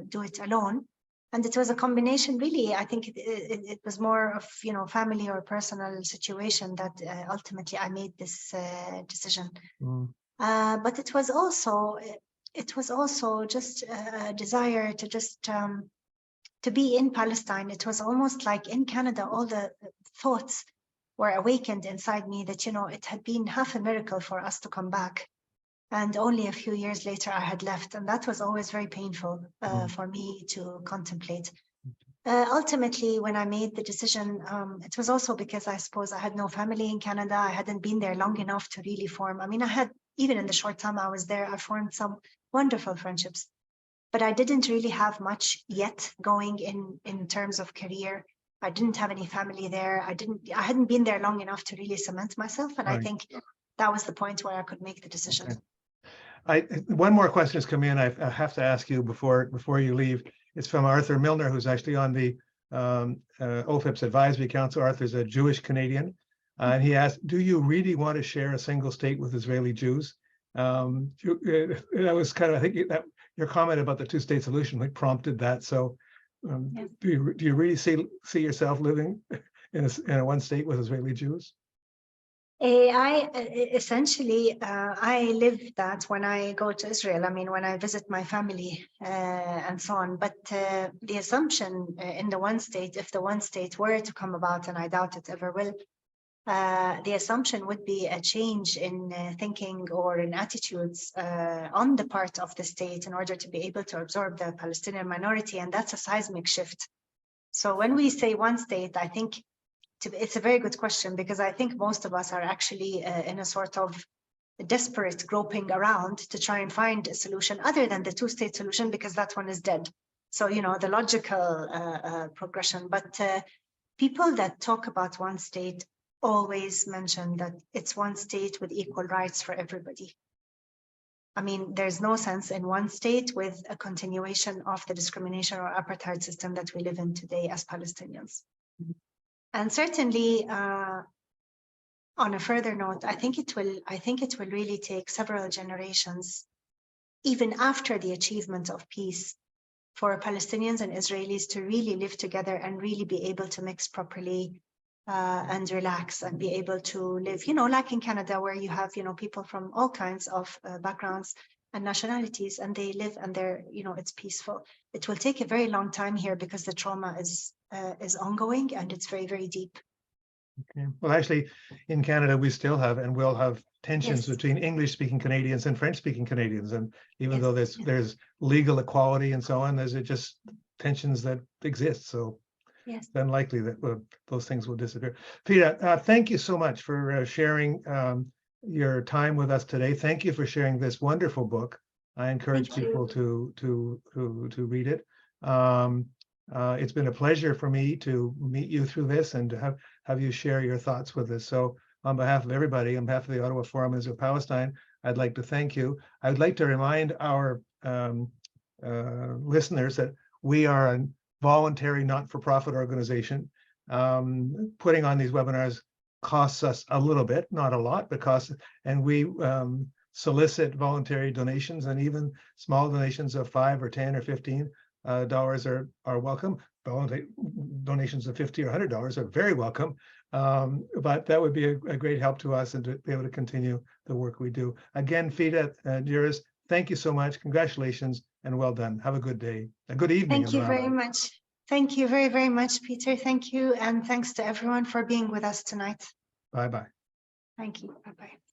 do it alone. And it was a combination, really. I think it was more of, family or personal situation that ultimately I made this decision. But it was also just a desire to just to be in Palestine. It was almost like in Canada, all the thoughts were awakened inside me that, it had been half a miracle for us to come back. And only a few years later, I had left. And that was always very painful for me to contemplate. Ultimately, when I made the decision, it was also because I suppose I had no family in Canada. I hadn't been there long enough to really form. I mean, even in the short time I was there, I formed some wonderful friendships. But I didn't really have much yet going in terms of career. I didn't have any family there. I hadn't been there long enough to really cement myself. And I think that was the point where I could make the decision. Okay. One more question has come in. I have to ask you before you leave. It's from Arthur Milner, who's actually on the OFIP's Advisory Council. Arthur's a Jewish Canadian, and he asked, "Do you really want to share a single state with Israeli Jews?" That was kind of, I think, that your comment about the two-state solution prompted that. So, do you really see yourself living in a one state with Israeli Jews? I live that when I go to Israel. I mean, when I visit my family and so on. But the assumption in the one state, if the one state were to come about, and I doubt it ever will, the assumption would be a change in thinking or in attitudes on the part of the state in order to be able to absorb the Palestinian minority. And that's a seismic shift. So when we say one state, I think it's a very good question, because I think most of us are actually in a sort of desperate groping around to try and find a solution other than the two-state solution, because that one is dead. So, the logical progression. But people that talk about one state always mention that it's one state with equal rights for everybody. I mean, there's no sense in one state with a continuation of the discrimination or apartheid system that we live in today as Palestinians. And certainly, on a further note, I think it will really take several generations, even after the achievement of peace, for Palestinians and Israelis to really live together and really be able to mix properly and relax and be able to live, like in Canada, where you have, people from all kinds of backgrounds and nationalities, and they live and they're, it's peaceful. It will take a very long time here because the trauma is ongoing and it's very, very deep. Okay. Well, actually, in Canada, we still have and will have tensions between English-speaking Canadians and French-speaking Canadians, and even though there's legal equality and so on, there's just tensions that exist. So it's unlikely that those things will disappear. Fida, thank you so much for sharing your time with us today. Thank you for sharing this wonderful book. I encourage Thank you. people to read it. It's been a pleasure for me to meet you through this and to have you share your thoughts with us. So on behalf of everybody, on behalf of the Ottawa Forum of Palestine, I'd like to thank you. I would like to remind our listeners that we are a voluntary, not-for-profit organization. Putting on these webinars costs us a little bit, not a lot, but costs, and we solicit voluntary donations, and even small donations of $5 or $10 or $15 are welcome. Voluntary donations of $50 or $100 are very welcome. But that would be a great help to us and to be able to continue the work we do. Again, Fida, Jiryis, thank you so much. Congratulations and well done. Have a good day, a good evening. Thank you very much. Thank you very, very much, Peter. Thank you. And thanks to everyone for being with us tonight. Bye-bye. Thank you. Bye-bye.